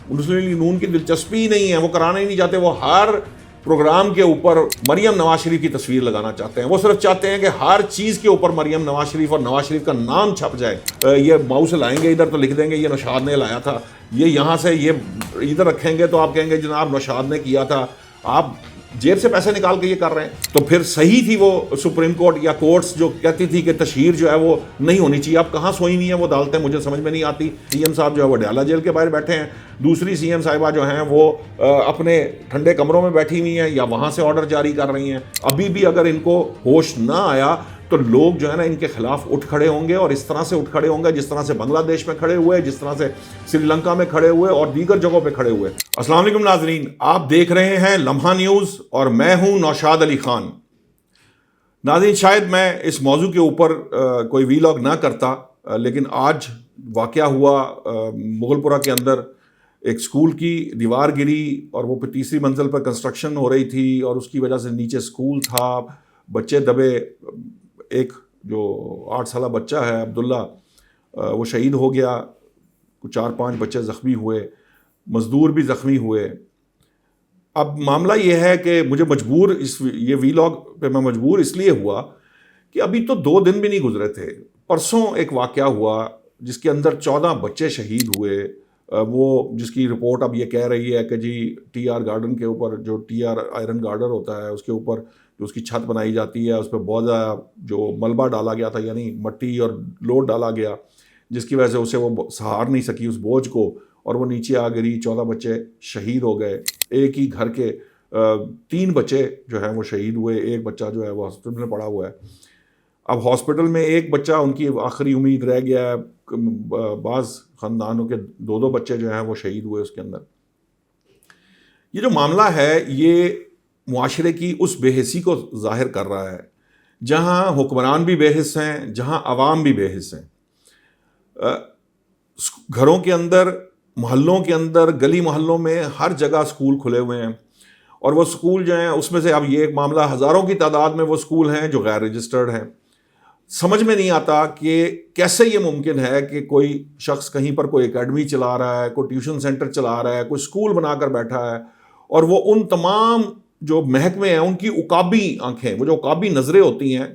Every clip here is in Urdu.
مسلم لیگ نون کی دلچسپی ہی نہیں ہے, وہ کرانا ہی نہیں چاہتے. وہ ہر پروگرام کے اوپر مریم نواز شریف کی تصویر لگانا چاہتے ہیں. وہ صرف چاہتے ہیں کہ ہر چیز کے اوپر مریم نواز شریف اور نواز شریف کا نام چھپ جائے. یہ ماؤس لائیں گے ادھر تو لکھ دیں گے یہ نوشاد نے لایا تھا, یہ یہاں سے یہ ادھر رکھیں گے تو آپ کہیں گے جناب نوشاد نے کیا تھا. آپ جیب سے پیسے نکال کے یہ کر رہے ہیں. تو پھر صحیح تھی وہ سپریم کورٹ یا کورٹس جو کہتی تھی کہ تشہیر جو ہے وہ نہیں ہونی چاہیے. اب کہاں سوئی نہیں ہے وہ عدالتیں, مجھے سمجھ میں نہیں آتی. سی ایم صاحب جو ہے وہ ڈیالہ جیل کے باہر بیٹھے ہیں, دوسری سی ایم صاحبہ جو ہیں وہ اپنے ٹھنڈے کمروں میں بیٹھی ہوئی ہیں یا وہاں سے آرڈر جاری کر رہی ہیں. ابھی بھی اگر ان کو ہوش نہ آیا تو لوگ جو ہے نا ان کے خلاف اٹھ کھڑے ہوں گے, اور اس طرح سے اٹھ کھڑے ہوں گے جس طرح سے بنگلہ دیش میں کھڑے ہوئے, جس طرح سے سری لنکا میں کھڑے ہوئے اور دیگر جگہوں پہ کھڑے ہوئے. السلام علیکم ناظرین, آپ دیکھ رہے ہیں لمحہ نیوز اور میں ہوں نوشاد علی خان. ناظرین شاید میں اس موضوع کے اوپر کوئی وی لاگ نہ کرتا, لیکن آج واقعہ ہوا مغل پورہ کے اندر. ایک سکول کی دیوار گری اور وہ پھر تیسری منزل پر کنسٹرکشن ہو رہی تھی اور اس کی وجہ سے نیچے سکول تھا, بچے دبے. ایک جو 8 سالہ بچہ ہے عبداللہ, وہ شہید ہو گیا. 4-5 بچے زخمی ہوئے, مزدور بھی زخمی ہوئے. اب معاملہ یہ ہے کہ مجھے مجبور یہ وی لاگ پہ میں مجبور اس لیے ہوا کہ ابھی تو 2 دن بھی نہیں گزرے تھے. پرسوں ایک واقعہ ہوا جس کے اندر 14 بچے شہید ہوئے. وہ جس کی رپورٹ اب یہ کہہ رہی ہے کہ جی ٹی آر گارڈن کے اوپر, جو ٹی آر آئرن گارڈن ہوتا ہے اس کے اوپر جو اس کی چھت بنائی جاتی ہے, اس پہ بہت زیادہ جو ملبہ ڈالا گیا تھا, یعنی مٹی اور لوڈ ڈالا گیا, جس کی وجہ سے اسے وہ سہار نہیں سکی اس بوجھ کو, اور وہ نیچے آ گری. 14 بچے شہید ہو گئے. ایک ہی گھر کے 3 بچے جو ہیں وہ شہید ہوئے. ایک بچہ جو ہے وہ ہاسپٹل میں پڑا ہوا ہے. اب ہاسپٹل میں ایک بچہ ان کی آخری امید رہ گیا ہے. بعض خاندانوں کے 2 بچے جو ہیں وہ شہید ہوئے اس کے اندر. یہ جو معاملہ ہے یہ معاشرے کی اس بے حسی کو ظاہر کر رہا ہے جہاں حکمران بھی بے حس ہیں, جہاں عوام بھی بے حس ہیں. گھروں کے اندر, محلوں کے اندر, گلی محلوں میں ہر جگہ سکول کھلے ہوئے ہیں, اور وہ سکول جو ہیں اس میں سے اب یہ ایک معاملہ ہزاروں کی تعداد میں وہ سکول ہیں جو غیر رجسٹرڈ ہیں. سمجھ میں نہیں آتا کہ کیسے یہ ممکن ہے کہ کوئی شخص کہیں پر کوئی اکیڈمی چلا رہا ہے, کوئی ٹیوشن سینٹر چلا رہا ہے, کوئی سکول بنا کر بیٹھا ہے, اور وہ ان تمام جو محکمے ہیں ان کی عقابی آنکھیں, وہ جو عقابی نظریں ہوتی ہیں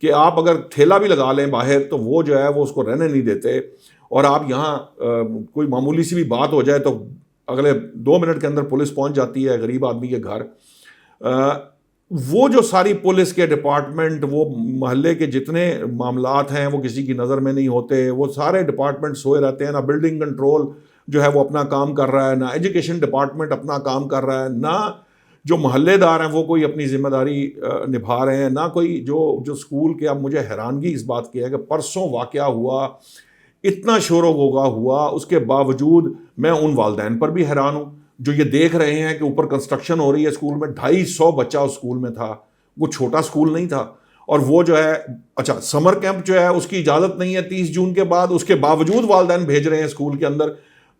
کہ آپ اگر ٹھیلا بھی لگا لیں باہر تو وہ جو ہے وہ اس کو رہنے نہیں دیتے, اور آپ یہاں کوئی معمولی سی بھی بات ہو جائے تو اگلے 2 منٹ کے اندر پولیس پہنچ جاتی ہے غریب آدمی کے گھر. وہ جو ساری پولیس کے ڈپارٹمنٹ, وہ محلے کے جتنے معاملات ہیں وہ کسی کی نظر میں نہیں ہوتے. وہ سارے ڈپارٹمنٹ سوئے رہتے ہیں. نہ بلڈنگ کنٹرول جو ہے وہ اپنا کام کر رہا ہے, نہ ایجوکیشن ڈپارٹمنٹ اپنا کام کر رہا ہے, نہ جو محلے دار ہیں وہ کوئی اپنی ذمہ داری نبھا رہے ہیں, نہ کوئی جو سکول کے. اب مجھے حیرانگی اس بات کی ہے کہ پرسوں واقعہ ہوا, اتنا شور و غوغا ہوا, اس کے باوجود میں ان والدین پر بھی حیران ہوں جو یہ دیکھ رہے ہیں کہ اوپر کنسٹرکشن ہو رہی ہے اسکول میں. 250 بچہ اس اسکول میں تھا. وہ چھوٹا سکول نہیں تھا. اور وہ جو ہے اچھا سمر کیمپ جو ہے اس کی اجازت نہیں ہے 30 جون کے بعد, اس کے باوجود والدین بھیج رہے ہیں اسکول کے اندر.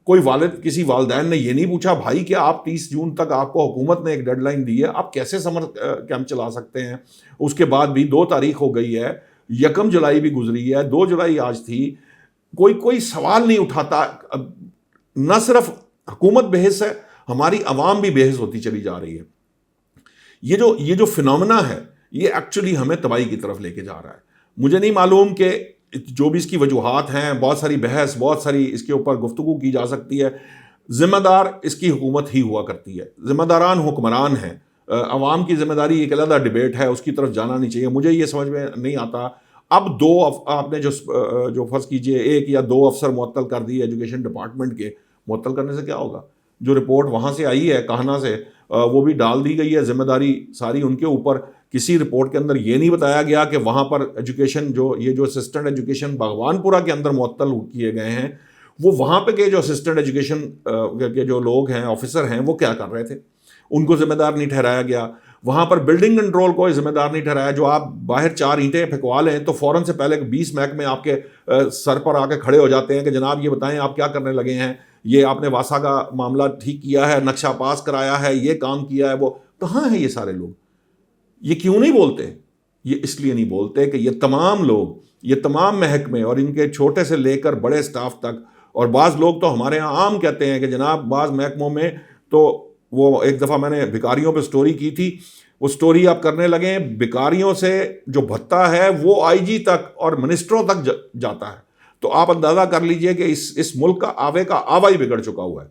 کوئی کسی والدین نے یہ نہیں پوچھا بھائی کہ آپ 30 جون تک آپ کو حکومت نے ایک ڈیڈ لائن دی ہے, آپ کیسے سمر کیمپ چلا سکتے ہیں؟ اس کے بعد بھی 2 تاریخ ہو گئی ہے, 1 جولائی بھی گزری ہے, 2 جولائی آج تھی. کوئی سوال نہیں اٹھاتا. نہ صرف حکومت بے حس ہے, ہماری عوام بھی بے حس ہوتی چلی جا رہی ہے. یہ جو فنومنا ہے یہ ایکچولی ہمیں تباہی کی طرف لے کے جا رہا ہے. مجھے نہیں معلوم کہ جو بھی اس کی وجوہات ہیں, بہت ساری بحث, بہت ساری اس کے اوپر گفتگو کی جا سکتی ہے. ذمہ دار اس کی حکومت ہی ہوا کرتی ہے, ذمہ داران حکمران ہیں. عوام کی ذمہ داری ایک علیحدہ ڈیبیٹ ہے, اس کی طرف جانا نہیں چاہیے. مجھے یہ سمجھ میں نہیں آتا. اب 2 آپ نے جو فرض کیجئے 1 یا 2 افسر معطل کر دیے ایجوکیشن ڈپارٹمنٹ کے, معطل کرنے سے کیا ہوگا؟ جو رپورٹ وہاں سے آئی ہے کہانا سے, وہ بھی ڈال دی گئی ہے, ذمہ داری ساری ان کے اوپر. کسی رپورٹ کے اندر یہ نہیں بتایا گیا کہ وہاں پر ایجوکیشن یہ جو اسسٹنٹ ایجوکیشن بھگوان پورہ کے اندر معطل کیے گئے ہیں, وہ وہاں پہ کے جو اسسٹنٹ ایجوکیشن کے جو لوگ ہیں, آفیسر ہیں, وہ کیا کر رہے تھے؟ ان کو ذمہ دار نہیں ٹھہرایا گیا. وہاں پر بلڈنگ کنٹرول کو ذمہ دار نہیں ٹھہرایا. جو آپ باہر 4 اینٹیں پھینکوا لیں تو فوراً سے پہلے 20 محکمے آپ کے سر پر آ کے کھڑے ہو جاتے ہیں کہ جناب یہ بتائیں آپ کیا کرنے لگے ہیں, یہ آپ نے واسا کا معاملہ ٹھیک کیا ہے, نقشہ پاس کرایا ہے, یہ کام کیا ہے. وہ کہاں ہیں یہ سارے لوگ؟ یہ کیوں نہیں بولتے؟ یہ اس لیے نہیں بولتے کہ یہ تمام لوگ, یہ تمام محکمے اور ان کے چھوٹے سے لے کر بڑے سٹاف تک اور بعض لوگ تو ہمارے یہاں عام کہتے ہیں کہ جناب بعض محکموں میں تو وہ ایک دفعہ میں نے بھکاریوں پہ سٹوری کی تھی، وہ سٹوری آپ کرنے لگیں، بھکاریوں سے جو بھتہ ہے وہ آئی جی تک اور منسٹروں تک جاتا ہے. تو آپ اندازہ کر لیجئے کہ اس ملک کا آوے کا آوا ہی بگڑ چکا ہوا ہے.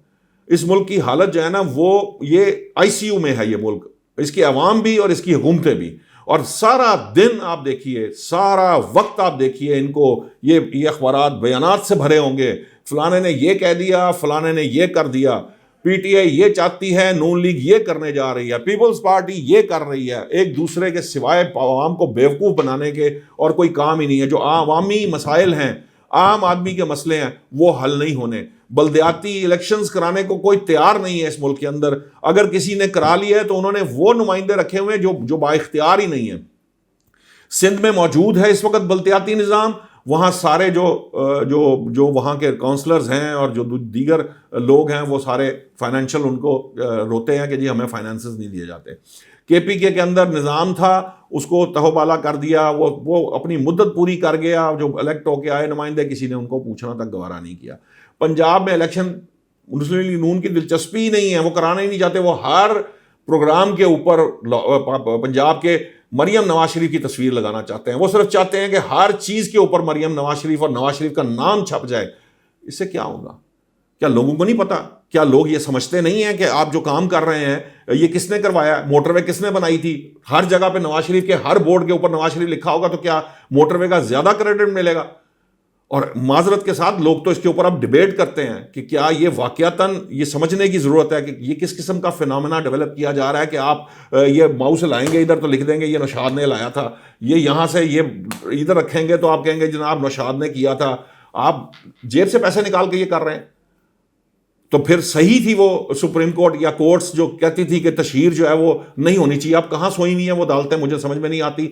اس ملک کی حالت جو ہے نا وہ یہ آئی سی یو میں ہے یہ ملک، اس کی عوام بھی اور اس کی حکومتیں بھی. اور سارا دن آپ دیکھیے، سارا وقت آپ دیکھیے، ان کو یہ اخبارات بیانات سے بھرے ہوں گے، فلانے نے یہ کہہ دیا، فلانے نے یہ کر دیا، پی ٹی آئی یہ چاہتی ہے، نون لیگ یہ کرنے جا رہی ہے، پیپلز پارٹی یہ کر رہی ہے. ایک دوسرے کے سوائے عوام کو بیوقوف بنانے کے اور کوئی کام ہی نہیں ہے. جو عوامی مسائل ہیں، عام آدمی کے مسئلے ہیں، وہ حل نہیں ہونے. بلدیاتی الیکشنز کرانے کو کوئی تیار نہیں ہے اس ملک کے اندر. اگر کسی نے کرا لیا ہے تو انہوں نے وہ نمائندے رکھے ہوئے ہیں جو با اختیار ہی نہیں ہیں. سندھ میں موجود ہے اس وقت بلدیاتی نظام، وہاں سارے جو وہاں کے کونسلرز ہیں اور جو دیگر لوگ ہیں وہ سارے فائنینشیل ان کو روتے ہیں کہ جی ہمیں فائنانسز نہیں دیے جاتے. کے پی کے اندر نظام تھا، اس کو تہوبالا کر دیا، وہ اپنی مدت پوری کر گیا. جو الیکٹ ہو کے آئے نمائندے، کسی نے ان کو پوچھنا تک گوارا نہیں کیا. پنجاب میں الیکشن مسلم لیگ نون کی دلچسپی ہی نہیں ہے، وہ کرانا ہی نہیں چاہتے. وہ ہر پروگرام کے اوپر پنجاب کے مریم نواز شریف کی تصویر لگانا چاہتے ہیں. وہ صرف چاہتے ہیں کہ ہر چیز کے اوپر مریم نواز شریف اور نواز شریف کا نام چھپ جائے. اس سے کیا ہوگا؟ کیا لوگوں کو نہیں پتا؟ کیا لوگ یہ سمجھتے نہیں ہیں کہ آپ جو کام کر رہے ہیں یہ کس نے کروایا؟ موٹر وے کس نے بنائی تھی؟ ہر جگہ پہ نواز شریف کے ہر بورڈ کے اوپر نواز شریف لکھا ہوگا تو کیا موٹر وے کا زیادہ کریڈٹ ملے گا؟ اور معذرت کے ساتھ لوگ تو اس کے اوپر اب ڈیبیٹ کرتے ہیں کہ کیا یہ واقعتاً یہ سمجھنے کی ضرورت ہے کہ یہ کس قسم کا فینومینا ڈیولپ کیا جا رہا ہے کہ آپ یہ ماؤس لائیں گے ادھر تو لکھ دیں گے یہ نوشاد نے لایا تھا، یہ یہاں سے یہ ادھر رکھیں گے تو آپ کہیں گے جناب نوشاد نے کیا تھا. آپ جیب سے پیسے نکال کے یہ کر رہے ہیں. تو پھر صحیح تھی وہ سپریم کورٹ یا کورٹس جو کہتی تھی کہ تشہیر جو ہے وہ نہیں ہونی چاہیے. اب کہاں سوئی ہوئی ہیں وہ عدالتیں، مجھے سمجھ میں نہیں آتی.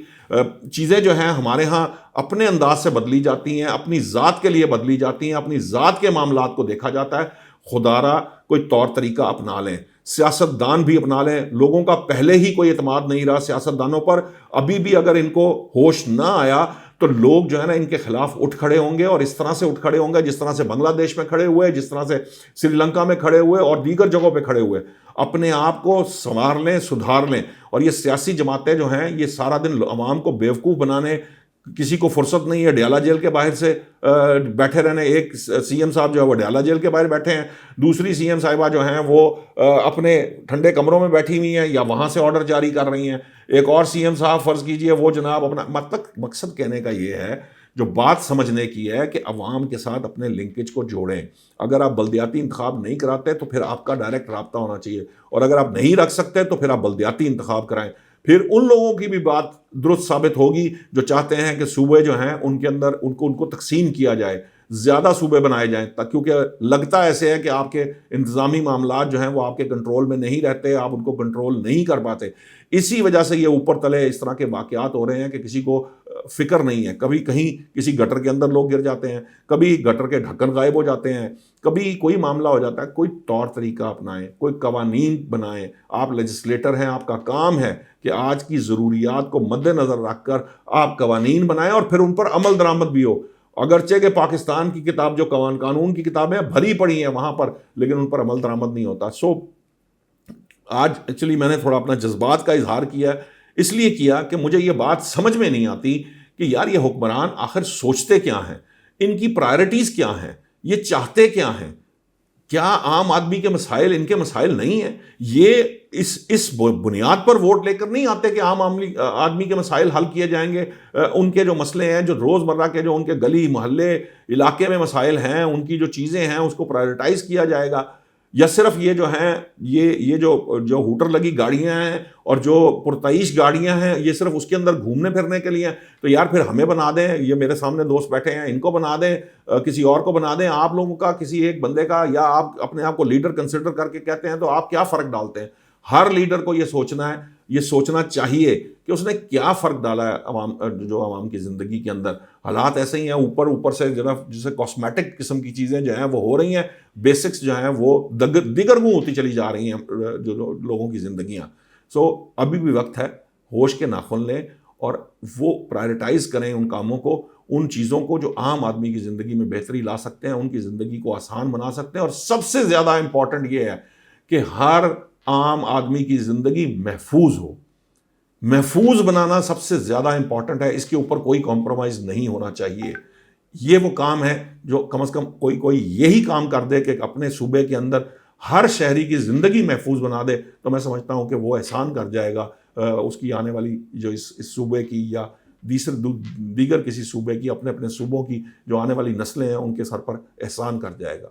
چیزیں جو ہیں ہمارے ہاں اپنے انداز سے بدلی جاتی ہیں، اپنی ذات کے لیے بدلی جاتی ہیں، اپنی ذات کے معاملات کو دیکھا جاتا ہے. خدا را کوئی طور طریقہ اپنا لیں، سیاست دان بھی اپنا لیں. لوگوں کا پہلے ہی کوئی اعتماد نہیں رہا سیاست دانوں پر، ابھی بھی اگر ان کو ہوش نہ آیا تو لوگ جو ہے نا ان کے خلاف اٹھ کھڑے ہوں گے. اور اس طرح سے اٹھ کھڑے ہوں گے جس طرح سے بنگلہ دیش میں کھڑے ہوئے، جس طرح سے سری لنکا میں کھڑے ہوئے اور دیگر جگہوں پہ کھڑے ہوئے. اپنے آپ کو سنوار لیں، سدھار لیں. اور یہ سیاسی جماعتیں جو ہیں یہ سارا دن عوام کو بیوقوف بنانے، کسی کو فرصت نہیں ہے ڈیالہ جیل کے باہر سے بیٹھے رہنے. ایک سی ایم صاحب جو ہے وہ ڈیالہ جیل کے باہر بیٹھے ہیں، دوسری سی ایم صاحبہ جو ہیں وہ اپنے ٹھنڈے کمروں میں بیٹھی ہوئی ہیں یا وہاں سے آرڈر جاری کر رہی ہیں. ایک اور سی ایم صاحب فرض کیجئے وہ جناب اپنا مقصد کہنے کا یہ ہے، جو بات سمجھنے کی ہے کہ عوام کے ساتھ اپنے لنکیج کو جوڑیں. اگر آپ بلدیاتی انتخاب نہیں کراتے تو پھر آپ کا ڈائریکٹ رابطہ ہونا چاہیے، اور اگر آپ نہیں رکھ سکتے تو پھر آپ بلدیاتی انتخاب کرائیں. پھر ان لوگوں کی بھی بات درست ثابت ہوگی جو چاہتے ہیں کہ صوبے جو ہیں ان کے اندر ان کو تقسیم کیا جائے، زیادہ صوبے بنائے جائیں، کیونکہ لگتا ایسے ہے کہ آپ کے انتظامی معاملات جو ہیں وہ آپ کے کنٹرول میں نہیں رہتے، آپ ان کو کنٹرول نہیں کر پاتے. اسی وجہ سے یہ اوپر تلے اس طرح کے واقعات ہو رہے ہیں کہ کسی کو فکر نہیں ہے. کبھی کہیں کسی گٹر کے اندر لوگ گر جاتے ہیں، کبھی گٹر کے ڈھکن غائب ہو جاتے ہیں، کبھی کوئی معاملہ ہو جاتا ہے. کوئی طور طریقہ اپنائیں، کوئی قوانین بنائیں. آپ لیجسلیٹر ہیں، آپ کا کام ہے کہ آج کی ضروریات کو مد نظر رکھ کر آپ قوانین بنائیں اور پھر ان پر عمل درآمد بھی ہو. اگرچہ کہ پاکستان کی کتاب جو قانون کی کتابیں بھری پڑی ہیں وہاں پر، لیکن ان پر عمل درآمد نہیں ہوتا. آج ایکچولی میں نے تھوڑا اپنا جذبات کا اظہار کیا، اس لیے کیا کہ مجھے یہ بات سمجھ میں نہیں آتی کہ یار یہ حکمران آخر سوچتے کیا ہیں، ان کی پرائرٹیز کیا ہیں، یہ چاہتے کیا ہیں. کیا عام آدمی کے مسائل ان کے مسائل نہیں ہیں؟ یہ اس بنیاد پر ووٹ لے کر نہیں آتے کہ عام آدمی کے مسائل حل کیے جائیں گے. ان کے جو مسئلے ہیں، جو روزمرہ کے جو ان کے گلی محلے علاقے میں مسائل ہیں، ان کی جو چیزیں ہیں اس کو پرائرٹائز کیا جائے گا، یا صرف یہ جو ہیں یہ جو ہوٹر لگی گاڑیاں ہیں اور جو پرتعیش گاڑیاں ہیں یہ صرف اس کے اندر گھومنے پھرنے کے لیے ہیں؟ تو یار پھر ہمیں بنا دیں، یہ میرے سامنے دوست بیٹھے ہیں ان کو بنا دیں، کسی اور کو بنا دیں. آپ لوگوں کا کسی ایک بندے کا، یا آپ اپنے آپ کو لیڈر کنسیڈر کر کے کہتے ہیں تو آپ کیا فرق ڈالتے ہیں؟ ہر لیڈر کو یہ سوچنا ہے، یہ سوچنا چاہیے کہ اس نے کیا فرق ڈالا ہے عوام کی زندگی کے اندر. حالات ایسے ہی ہیں، اوپر سے جیسے کاسمیٹک قسم کی چیزیں جو ہیں وہ ہو رہی ہیں، بیسکس جو ہیں وہ دیگرگوں ہوتی چلی جا رہی ہیں جو لوگوں کی زندگیاں. ابھی بھی وقت ہے، ہوش کے ناخن لیں اور وہ پرائرٹائز کریں ان کاموں کو. ان چیزوں کو جو عام آدمی کی زندگی میں بہتری لا سکتے ہیں، ان کی زندگی کو آسان بنا سکتے ہیں. اور سب سے زیادہ امپورٹنٹ یہ ہے کہ ہر عام آدمی کی زندگی محفوظ ہو. محفوظ بنانا سب سے زیادہ امپورٹنٹ ہے، اس کے اوپر کوئی کمپرومائز نہیں ہونا چاہیے. یہ وہ کام ہے جو کم از کم کوئی یہی کام کر دے کہ اپنے صوبے کے اندر ہر شہری کی زندگی محفوظ بنا دے، تو میں سمجھتا ہوں کہ وہ احسان کر جائے گا اس کی آنے والی جو اس صوبے کی یا دیگر کسی صوبے کی، اپنے اپنے صوبوں کی جو آنے والی نسلیں ہیں ان کے سر پر احسان کر جائے گا.